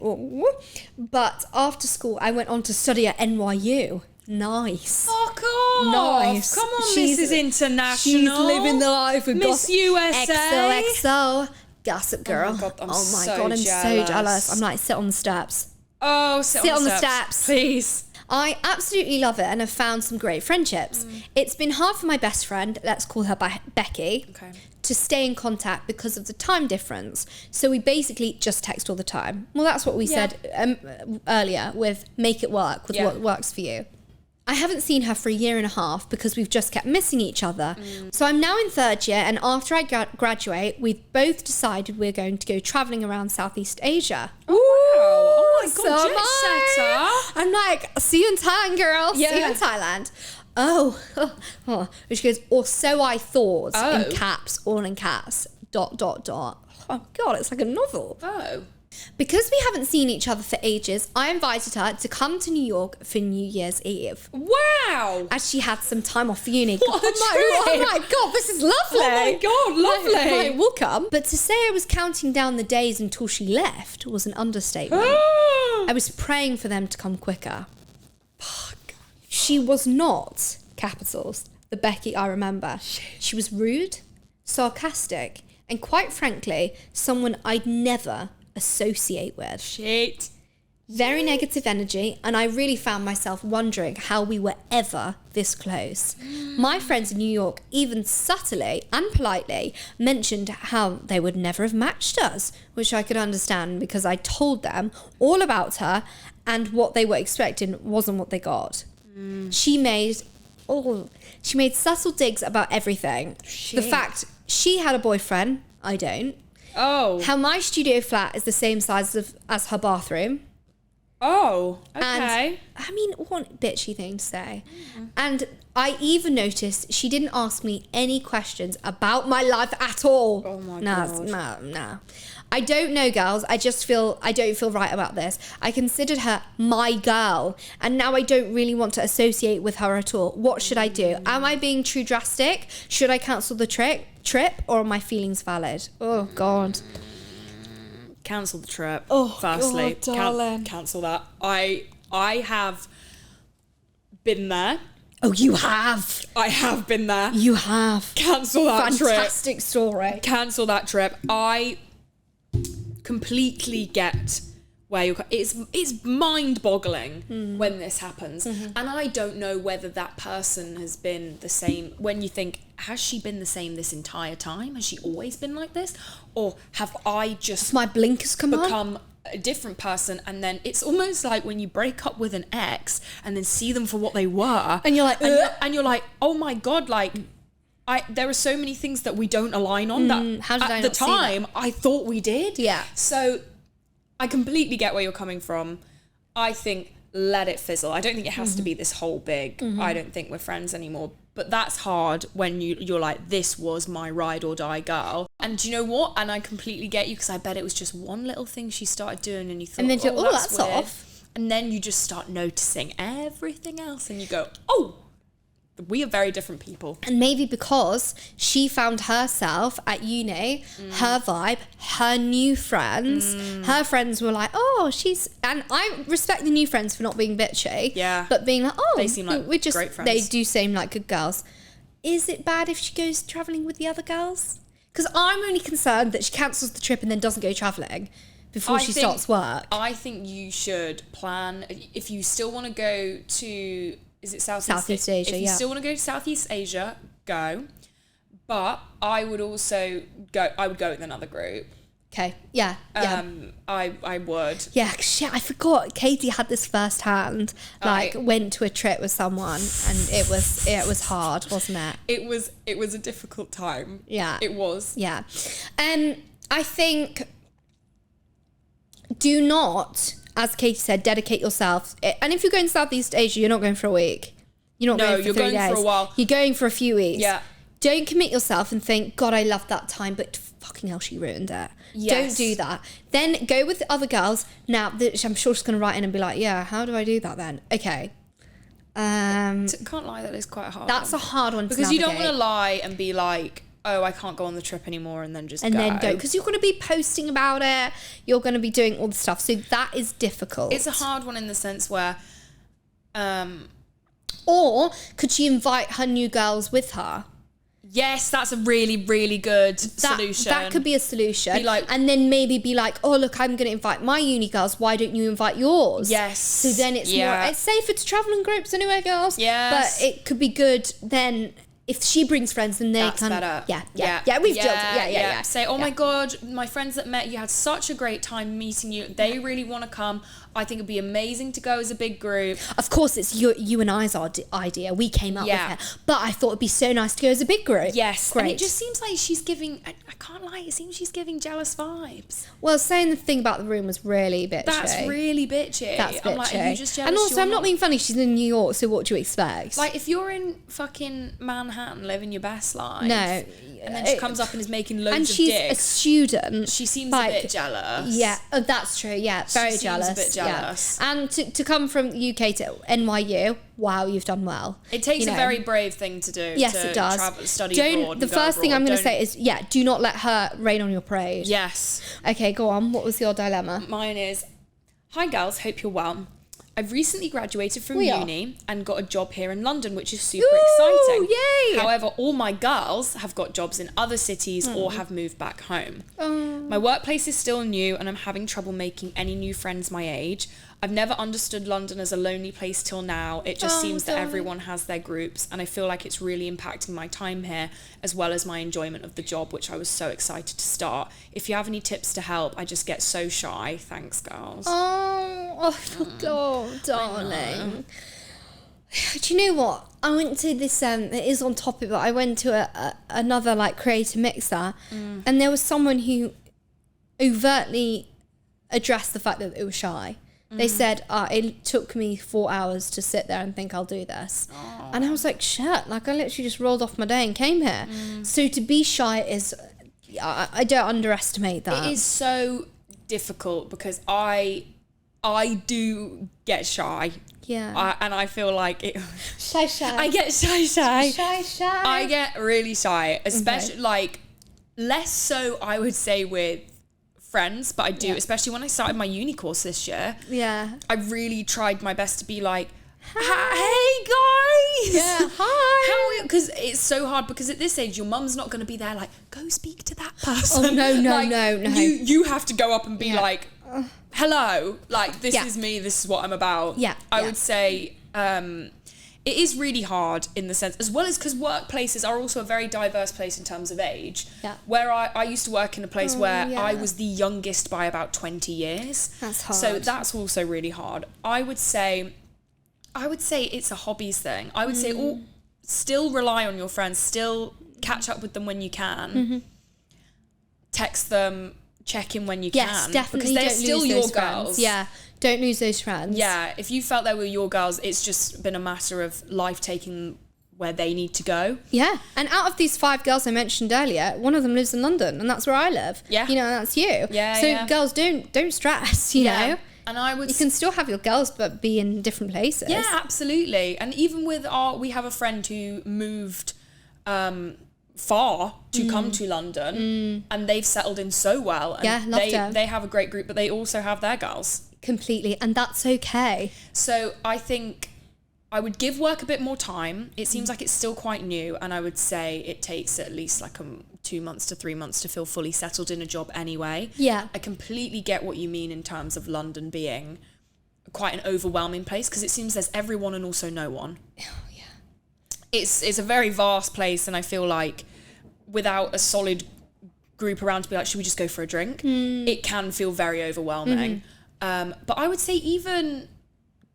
but after school, I went on to study at NYU. Nice. Fuck off. Nice. Come on, Mrs. International. She's living the life of Miss USA. XOXO. Gossip Girl. Oh my God, I'm so I'm jealous. so jealous. I'm like, sit on the steps. Oh, sit on the steps. Please. I absolutely love it and have found some great friendships. It's been hard for my best friend, let's call her Becky, to stay in contact because of the time difference. So we basically just text all the time. Well, that's what we said earlier with make it work with what works for you. I haven't seen her for 1.5 years because we've just kept missing each other. So I'm now in 3rd year and after I graduate, we've both decided we're going to go travelling around Southeast Asia. Ooh, oh my God, jet setter. I'm like, see you in Thailand, girl. Yeah. See you in Thailand. Oh. Which goes, or so I thought, in caps, all in caps, ... Oh God, it's like a novel. Oh. Because we haven't seen each other for ages, I invited her to come to New York for New Year's Eve. Wow! As she had some time off uni. What a trip! Oh my God, this is lovely! Oh my God, lovely! Right, we'll come. But to say I was counting down the days until she left was an understatement. I was praying for them to come quicker. Fuck. She was not, capitals, the Becky I remember. She was rude, sarcastic, and quite frankly, someone I'd never associate with. Shit. Very negative energy, and I really found myself wondering how we were ever this close. My friends in New York even subtly and politely mentioned how they would never have matched us, which I could understand because I told them all about her and what they were expecting wasn't what they got. She made subtle digs about everything. Shit. The fact she had a boyfriend, I don't. Oh. How my studio flat is the same size as her bathroom. Oh, okay. And, I mean, what bitchy thing to say. And I even noticed she didn't ask me any questions about my life at all. Oh my God. No. I don't know, girls. I don't feel right about this. I considered her my girl, and now I don't really want to associate with her at all. What should I do? Am I being too drastic? Should I cancel the trip, or are my feelings valid? Oh, God. Cancel the trip. Oh, firstly, God, darling. Cancel that. I have been there. Oh, you have. I have been there. You have. Cancel that trip. Fantastic story. Cancel that trip. I completely get where you're. It's mind-boggling when this happens, and I don't know whether that person has been the same. When you think, has she been the same this entire time? Has she always been like this, or have I just my blinkers become a different person? And then it's almost like when you break up with an ex and then see them for what they were, and you're like, and you're like, oh my God, like. There are so many things that we don't align on that how did at I the not see time that? I thought we did. Yeah. So I completely get where you're coming from. I think let it fizzle. I don't think it has to be this whole big, I don't think we're friends anymore. But that's hard when you're like, this was my ride or die girl. And do you know what? And I completely get you because I bet it was just one little thing she started doing and you thought, and then you're, that's weird. off. And then you just start noticing everything else and you go, oh, we are very different people. And maybe because she found herself at uni, her vibe, her new friends, her friends were like, oh, and I respect the new friends for not being bitchy. Yeah. But being like, oh, they seem like we're just, great friends. they do seem like good girls. Is it bad if she goes travelling with the other girls? Because I'm only concerned that she cancels the trip and then doesn't go travelling before she starts work. I think you should plan, if you still want to go to... Is it Southeast Asia? If you still want to go to Southeast Asia, go. But I would also go. I would go with another group Okay. Yeah. I would. Yeah. Shit, I forgot. Katie had this firsthand. Went to a trip with someone, and it was hard, wasn't it? It was a difficult time. Yeah. It was. Yeah. I think do not, as Katie said, dedicate yourself. And if you're going to Southeast Asia, you're not going for a week. You're not going for 3 days. You're going for a while. You're going for a few weeks. Yeah. Don't commit yourself and think, God, I loved that time, but fucking hell, she ruined it. Yes. Don't do that. Then go with the other girls. Now, I'm sure she's going to write in and be like, yeah, how do I do that then? Okay. Can't lie, that is quite hard. That's a hard one to because you don't want to lie and be like, oh, I can't go on the trip anymore, and then then go. Because you're going to be posting about it. You're going to be doing all the stuff. So that is difficult. It's a hard one in the sense where... or could she invite her new girls with her? Yes, that's a really, really good solution. That could be a solution. And then maybe be like, oh, look, I'm going to invite my uni girls. Why don't you invite yours? Yes. So then it's more... It's safer to travel in groups anyway, girls. Yes. But it could be good then... If she brings friends, then they can... better. Yeah, we've joked. Yeah. Say, oh my God, my friends that met you had such a great time meeting you. They really want to come. I think it'd be amazing to go as a big group. Of course, it's you and I's idea. We came up with it. But I thought it'd be so nice to go as a big group. Yes. Great. And it just seems like she's giving... I can't lie, it seems she's giving jealous vibes. Well, saying the thing about the room was really bitchy. That's really bitchy. That's bitchy. I'm like, are you just jealous? And also, I'm not being funny. She's in New York, so what do you expect? Like, if you're in fucking Manhattan living your best life... No. And then she comes up and is making loads of dicks. And she's a student. She seems a bit jealous. Yeah, that's true. Yeah, very jealous. She seems a bit jealous. Yeah. And to come from the UK to NYU, wow, you've done well. It takes a very brave thing to do. Yes, it does. Study abroad. The first thing I'm going to say is, do not let her rain on your parade. Yes. Okay, go on. What was your dilemma? Mine is, hi girls, hope you're well. I've recently graduated from uni and got a job here in London, which is super exciting. Yay! However, all my girls have got jobs in other cities or have moved back home. My workplace is still new and I'm having trouble making any new friends my age. I've never understood London as a lonely place till now. It just seems that everyone has their groups and I feel like it's really impacting my time here as well as my enjoyment of the job, which I was so excited to start. If you have any tips to help, I just get so shy. Thanks, girls. Oh, darling. Do you know what? I went to this, it is on topic, but I went to another like creator mixer and there was someone who overtly addressed the fact that it was shy. They said, it took me 4 hours to sit there and think I'll do this. And I was like, shit, like I literally just rolled off my day and came here. So to be shy is, I don't underestimate that. It is so difficult because I do get shy. Yeah. And I feel like it... Shy. I get shy. Shy. I get really shy, especially like less so I would say with friends, but I do, especially when I started my uni course this year. Yeah. I really tried my best to be like, hey guys. Yeah, hi. How are you? Because it's so hard because at this age, your mum's not going to be there like, go speak to that person. Oh, no. You have to go up and be like, hello, like this is me, this is what I'm about. I would say it is really hard in the sense, as well as because workplaces are also a very diverse place in terms of age. Where I used to work in a place where I was the youngest by about 20 years. That's hard. So that's also really hard. I would say it's a hobbies thing. I would say still rely on your friends, still catch up with them when you can. Text them, check in when you can. Yes, definitely. Because they're still your girls. Yeah, don't lose those friends. Yeah, if you felt they were your girls, it's just been a matter of life taking where they need to go. Yeah, and out of these 5 girls I mentioned earlier, one of them lives in London, and that's where I live. Yeah. You know, that's you. Yeah, So girls, don't stress, you know. And you can still have your girls, but be in different places. Yeah, absolutely. And even with we have a friend who moved far to come to London, and they've settled in so well. And they have a great group, but they also have their girls. Completely, and that's okay. So I think I would give work a bit more time. It seems like it's still quite new, and I would say it takes at least like 2 months to 3 months to feel fully settled in a job anyway. Yeah. I completely get what you mean in terms of London being quite an overwhelming place, because it seems there's everyone and also no one. Oh, yeah. It's a very vast place, and I feel like without a solid group around to be like, should we just go for a drink? It can feel very overwhelming. But I would say even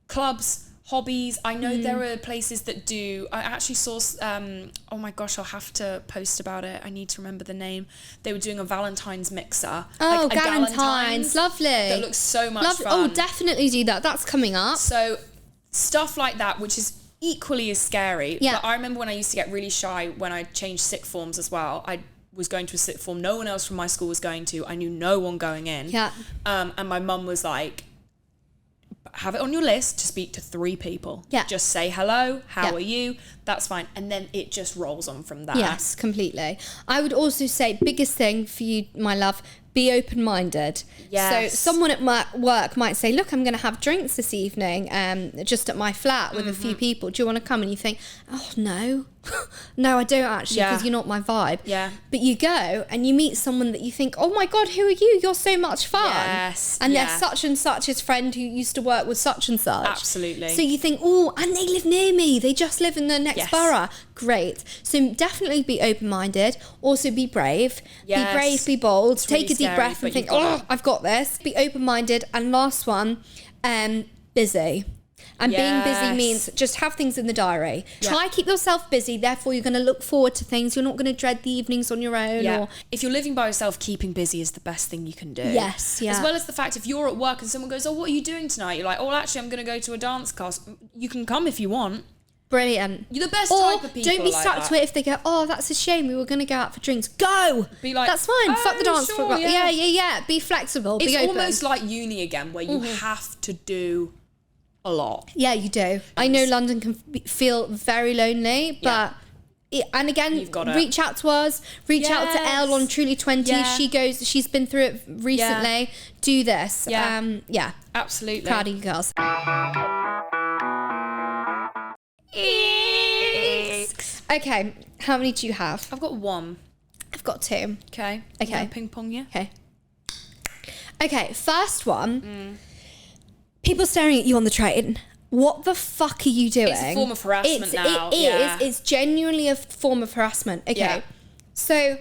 clubs, hobbies, I know there are places that do. I actually saw, oh my gosh, I'll have to post about it. I need to remember the name. They were doing a Valentine's mixer. Oh, like Galentine's, lovely. That looks so much fun. Oh, definitely do that. That's coming up. So stuff like that, which is equally as scary. Yeah. But I remember when I used to get really shy when I changed sixth forms as well. I was going to a sixth form no one else from my school was going to. I knew no one going in. Yeah. And my mum was like, have it on your list to speak to 3 people. Yeah. Just say hello, how are you? That's fine. And then it just rolls on from that. Yes, completely. I would also say, biggest thing for you, my love, be open-minded. Yes. So someone at my work might say, look, I'm going to have drinks this evening just at my flat with a few people. Do you want to come? And you think, oh, no. No, I don't actually, because you're not my vibe. Yeah. But you go and you meet someone that you think, oh my God, who are you? You're so much fun. Yes. And they're such and such's friend who used to work with such and such. Absolutely. So you think, oh, and they live near me. They just live in the next borough. Great. So definitely be open-minded. Also be brave. Yes. Be brave, be bold. It's Take really a deep scary, breath and think, oh, I've got this. Be open-minded. And last one, busy. And being busy means just have things in the diary. Yeah. Try keep yourself busy. Therefore, you're going to look forward to things. You're not going to dread the evenings on your own. Yeah. Or If you're living by yourself, keeping busy is the best thing you can do. Yes, yeah. As well as the fact if you're at work and someone goes, oh, what are you doing tonight? You're like, oh, well, actually, I'm going to go to a dance class. You can come if you want. Brilliant. You're the best or type of people. Don't be like stuck that. to it if they go, oh, that's a shame. We were going to go out for drinks. Go. Be like, that's fine. Fuck the dance sure, floor. Yeah. Be flexible. It's be open. almost like uni again, where you have to do a lot. Yeah, you do. I know London can feel very lonely, but and again, reach out to us. Reach out to Elle on Truly 20. Yeah. She's been through it recently. Yeah. Do this. Yeah. Absolutely. Proud of you girls. Okay, how many do you have? I've got 1. I've got 2. Okay. Okay. Ping pong, yeah. Okay, first one. People staring at you on the train. What the fuck are you doing? It's a form of harassment now. It is. It's genuinely a form of harassment. Okay. Yeah. So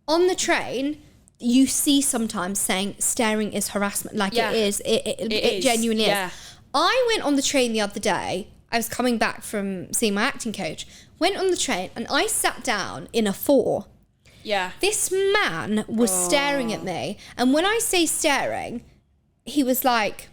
on the train, you see sometimes saying staring is harassment. Like it is. It genuinely is. I went on the train the other day. I was coming back from seeing my acting coach. Went on the train and I sat down in a 4. Yeah. This man was staring at me. And when I say staring, he was like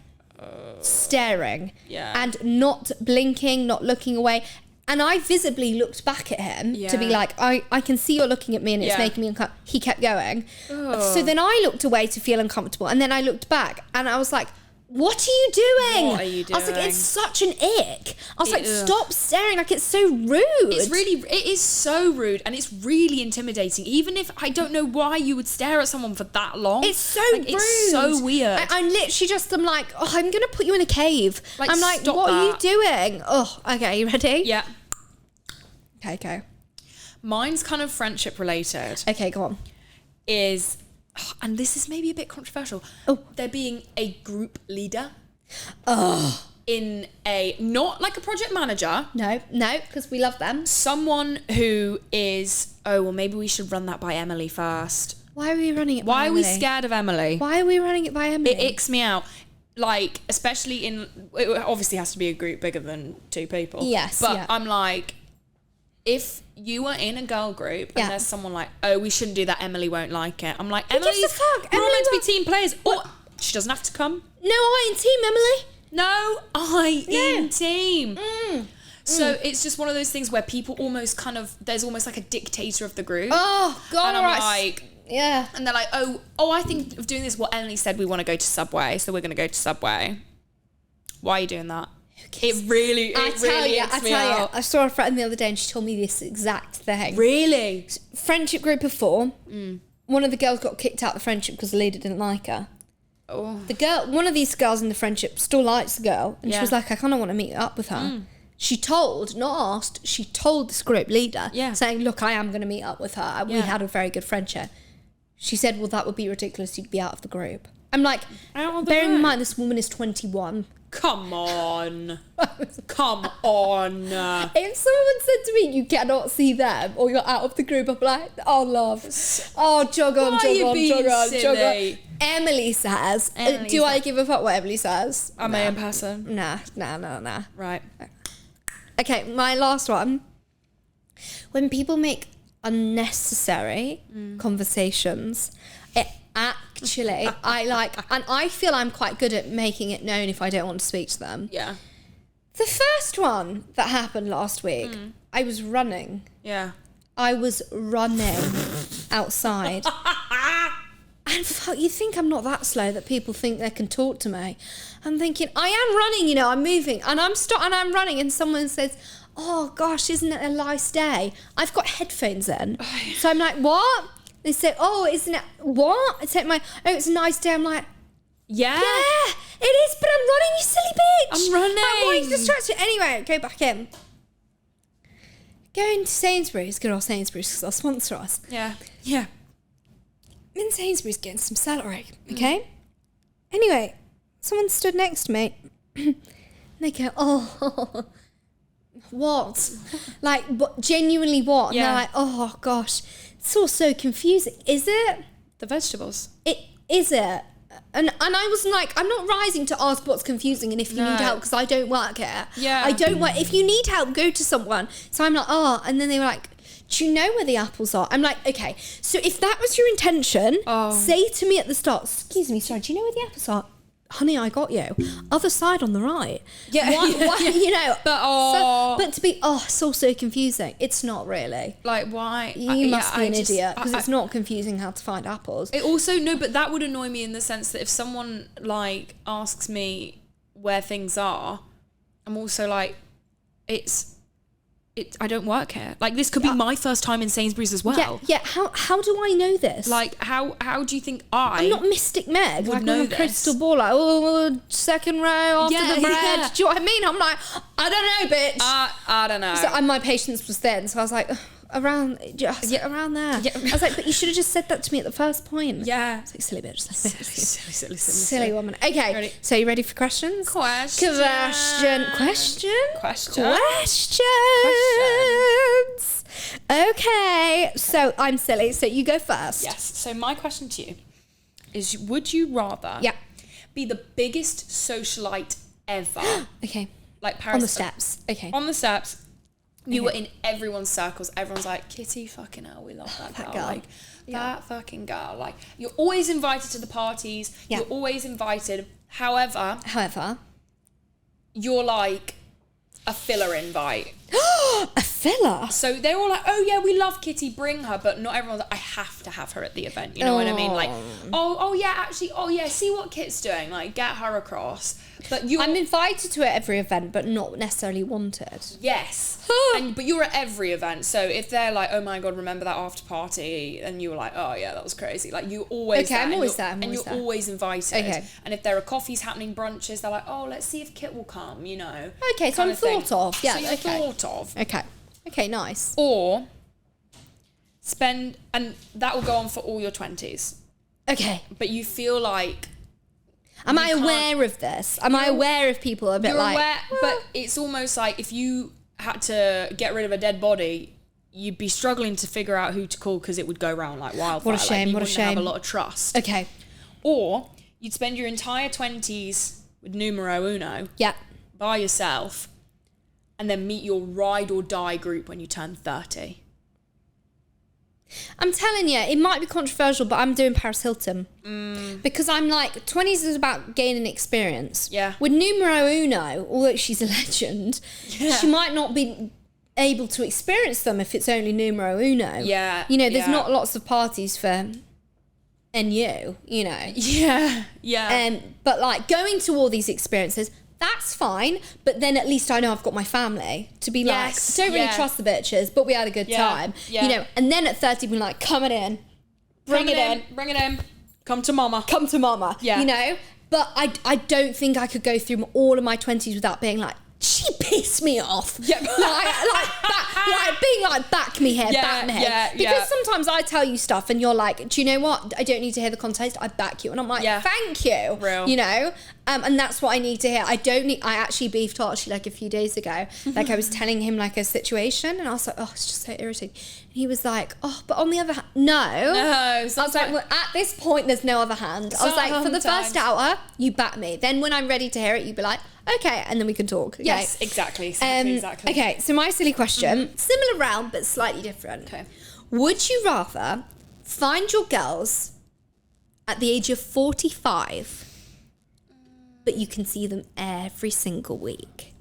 staring and not blinking, not looking away. And I visibly looked back at him to be like, I can see you're looking at me and it's making me uncomfortable. He kept going. So then I looked away to feel uncomfortable. And then I looked back and I was like, what are you doing? What are you doing? I was like, it's such an ick. I was like, stop staring. Like, it's so rude. It is so rude and it's really intimidating. Even if I don't know why you would stare at someone for that long. It's so rude. It's so weird. I'm literally just, I'm like, oh, I'm going to put you in a cave. Like, I'm like, what are you doing? Oh, okay, you ready? Yeah. Okay, go. Mine's kind of friendship related. Okay, go on. And this is maybe a bit controversial. There being a group leader. In a, not like a project manager. No, because we love them. Someone who is, well, maybe we should run that by Emily first. Why are we running it by Emily? Why are we scared of Emily? Why are we running it by Emily? It icks me out. Like, especially it obviously has to be a group bigger than 2 people. Yes, But I'm like, if you are in a girl group and there's someone like, we shouldn't do that, Emily won't like it. I'm like, Emily, gives a fuck? We're all Emily meant to be team players. Or she doesn't have to come. No, I ain't team, Emily. No, I in team. So it's just one of those things where people almost kind of, there's almost like a dictator of the group. Oh, God. And I'm like, yeah. And they're like, oh, I think of doing this. What Emily said, we want to go to Subway, so we're going to go to Subway. Why are you doing that? It really icks me out. I saw a friend the other day and she told me this exact thing. Really? Friendship group of 4. One of the girls got kicked out of the friendship because the leader didn't like her. One of these girls in the friendship still likes the girl, and she was like, I kind of want to meet up with her. She told, not asked, she told this group leader, saying, look, I am going to meet up with her. We had a very good friendship. She said, well, that would be ridiculous. You'd be out of the group. I'm like, bearing in mind this woman is 21. Come on. Come on. If someone said to me, you cannot see them, or you're out of the group, I'm like, oh, love. Oh, jog on. Emily says, do I give a fuck what Emily says? Am I in person? Nah. Right. Okay, my last one. When people make unnecessary conversations, it actually, and I feel I'm quite good at making it known if I don't want to speak to them. Yeah. The first one that happened last week, I was running. Yeah. I was running outside. And fuck, you think I'm not that slow that people think they can talk to me. I'm thinking, I am running, you know, I'm moving, and I'm running, and someone says, oh gosh, isn't it a nice day? I've got headphones in. So I'm like, what? They say, oh, isn't it, what? I take it's a nice day. I'm like, yeah, it is, but I'm running, you silly bitch. I'm running. Like, why are you distracted? Anyway, go back in. Going to Sainsbury's, good old Sainsbury's, because they'll sponsor us. Yeah. I'm in Sainsbury's getting some celery, okay? Anyway, someone stood next to me, and they go, oh, what? Like, what? Genuinely what? Yeah. And they're like, oh gosh, it's all so confusing. Is it? The vegetables. Is it? And I was like, I'm not rising to ask what's confusing and if you need help, because I don't work here. Yeah. I don't work. If you need help, go to someone. So I'm like, oh, and then they were like, do you know where the apples are? I'm like, okay, so if that was your intention, say to me at the start, excuse me, sorry, do you know where the apples are? Honey, I got you. Other side on the right. Yeah. Why, you know. But but to be, it's all so confusing. It's not really. Like, why? You must be an idiot, because it's not confusing how to find apples. It also, no, but that would annoy me in the sense that if someone, like, asks me where things are, I'm also like, I don't work here. Like, this could be my first time in Sainsbury's as well. Yeah. How do I know this? Like, how do you think I'm not Mystic Meg. would like, know I'm a this? crystal ball. Like, second row after the bread. Yeah. Do you know what I mean? I'm like, I don't know, bitch. I don't know. So and my patience was thin. So I was like, around there. Yeah. I was like, but you should have just said that to me at the first point. Yeah. It's like, silly bitch. Silly woman. Okay. Ready? So you ready for questions? Questions. Okay. So I'm silly. So you go first. Yes. So my question to you is: would you rather be the biggest socialite ever? Okay. Like Paris on the steps. Okay. On the steps. You were in everyone's circles. Everyone's like, Kitty, fucking hell, we love that girl. Like, that fucking girl. Like, you're always invited to the parties. Yeah. You're always invited. However, you're like a filler invite. A filler? So they're all like, oh yeah, we love Kitty, bring her. But not everyone's like, I have to have her at the event. You know what I mean? Like, oh yeah, see what Kit's doing. Like, get her across. But I'm invited to every event, but not necessarily wanted. Yes. But you're at every event. So if they're like, oh my God, remember that after party? And you were like, oh yeah, that was crazy. Like, you always there. I'm always there. And you're always invited. Okay. And if there are coffees happening, brunches, they're like, oh, let's see if Kit will come, you know. Okay, so I'm thought of. Yeah, so you're thought of. Okay, nice. Or spend, and that will go on for all your 20s. Okay. But you feel like... Am I aware of this? Am I aware of people a bit like... Aware, but it's almost like if you had to get rid of a dead body, you'd be struggling to figure out who to call because it would go around like wildfire. What a shame, like, what a shame. Have a lot of trust. Okay. Or you'd spend your entire 20s with numero uno. Yeah. By yourself. And then meet your ride or die group when you turn 30. I'm telling you, it might be controversial, but I'm doing Paris Hilton. Because I'm like, 20s is about gaining experience. Yeah. With numero uno, although she's a legend, she might not be able to experience them if it's only numero uno. Yeah. You know, there's not lots of parties for NU, you know. Yeah. But like going to all these experiences, that's fine, but then at least I know I've got my family to be like, don't really trust the bitches, but we had a good time. Yeah. You know, and then at 30 we're like, coming in, bring it in. Come to mama. Yeah. You know? But I don't think I could go through all of my 20s without being like, she pissed me off. Yeah. Being like, back me here. Because sometimes I tell you stuff and you're like, do you know what? I don't need to hear the context. I back you. And I'm like, thank you. Real. You know? And that's what I need to hear. I actually beefed Archie like a few days ago. Like I was telling him like a situation and I was like, oh, it's just so irritating. And he was like, oh, but on the other hand, no. I was like, well, at this point, there's no other hand. I was like, for the first hour, you back me. Then when I'm ready to hear it, you be like, okay, and then we can talk. Okay? Yes, exactly. Okay, so my silly question, similar round, but slightly different. Okay. Would you rather find your girls at the age of 45, but you can see them every single week?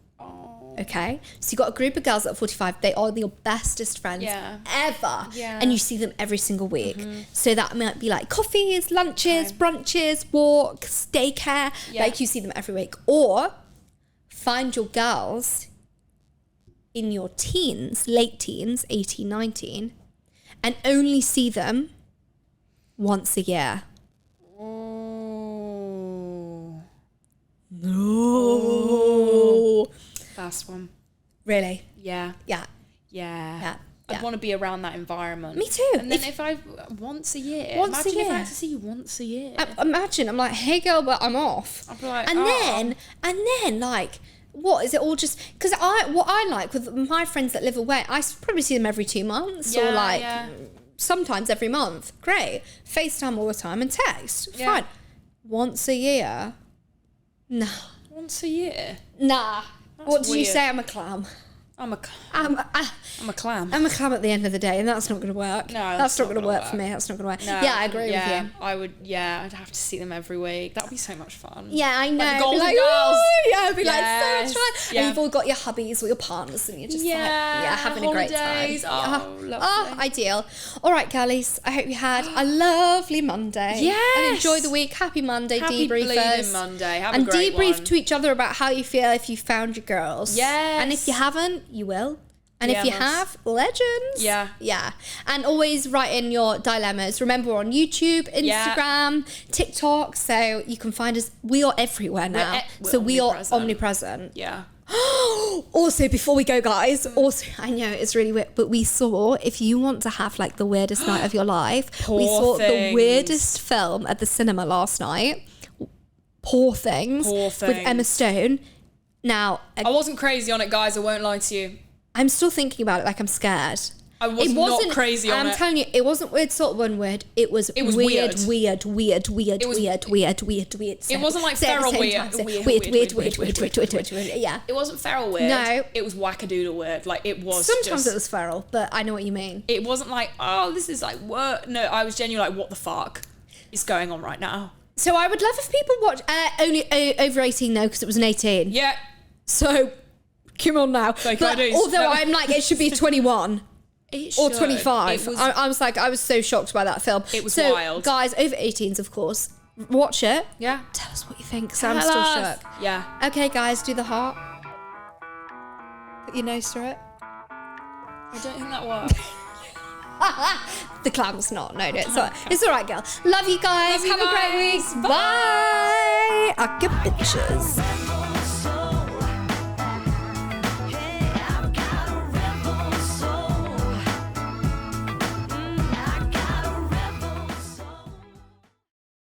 Okay, so you got a group of girls at 45. They are your bestest friends ever, and you see them every single week. So that might be like coffees, lunches, brunches, walks, daycare. Like you see them every week. Or find your girls in your teens, late teens, 18, 19, and only see them once a year. No. Last one. Really? Yeah. I'd want to be around that environment. Me too. And then if I once a year, imagine if I had to see you once a year. Imagine I'm like, hey girl, but I'm off. I'd be like, and then like, what is it all just? Because what I like with my friends that live away, I probably see them every 2 months or like sometimes every month. Great, FaceTime all the time and text. Fine. Once a year, nah. Once a year, nah. What did you say? I'm a clam. I'm a clam. I'm a clam at the end of the day, and that's not going to work. No, that's not going to work for me. That's not going to work. No, yeah, I agree with you. I would. Yeah, I'd have to see them every week. That would be so much fun. Yeah, I know. Like the Golden Girls. Yeah, it'd be like so much fun. And you've all got your hubbies or your partners, and you're just having a great time. Oh, lovely. Oh, ideal. All right, girlies. I hope you had a lovely Monday. Yes. And enjoy the week. Happy Monday, Happy debriefers. Monday. Have a great debrief one. to each other about how you feel if you found your girls. Yes. And if you haven't, you will. And if you have, legends. Yeah. And always write in your dilemmas. Remember, we're on YouTube, Instagram, TikTok, so you can find us. We are everywhere now. We are omnipresent. Yeah. Also, before we go, guys, I know it's really weird, but we saw, if you want to have like the weirdest night of your life, we saw the weirdest film at the cinema last night. Poor Things. With Emma Stone. Now, I wasn't crazy on it, guys. I won't lie to you. I'm still thinking about it like I'm scared. I wasn't not crazy on it. I'm telling you, it wasn't weird, sort of one word. It was weird. It wasn't like feral weird. Weird. Yeah. It wasn't feral weird. No. It was wackadoodle weird. Like it was. Sometimes it was feral, but I know what you mean. It wasn't like, oh, this is like what? No, I was genuinely like, what the fuck is going on right now? So I would love if people watch only over 18 though, because it was an 18. Yeah. So. Come on now. Although I'm like, it should be 21 or 25. I was like, I was so shocked by that film. It was wild. Guys, over 18s, of course. Watch it. Yeah. Tell us what you think. So I'm still shook. Yeah. Okay, guys, do the heart. Put your nose through it. I don't think that works. The clam's not. No, it's all right. It's all right, girl. Love you guys. Have a great week. Bye. Bitches.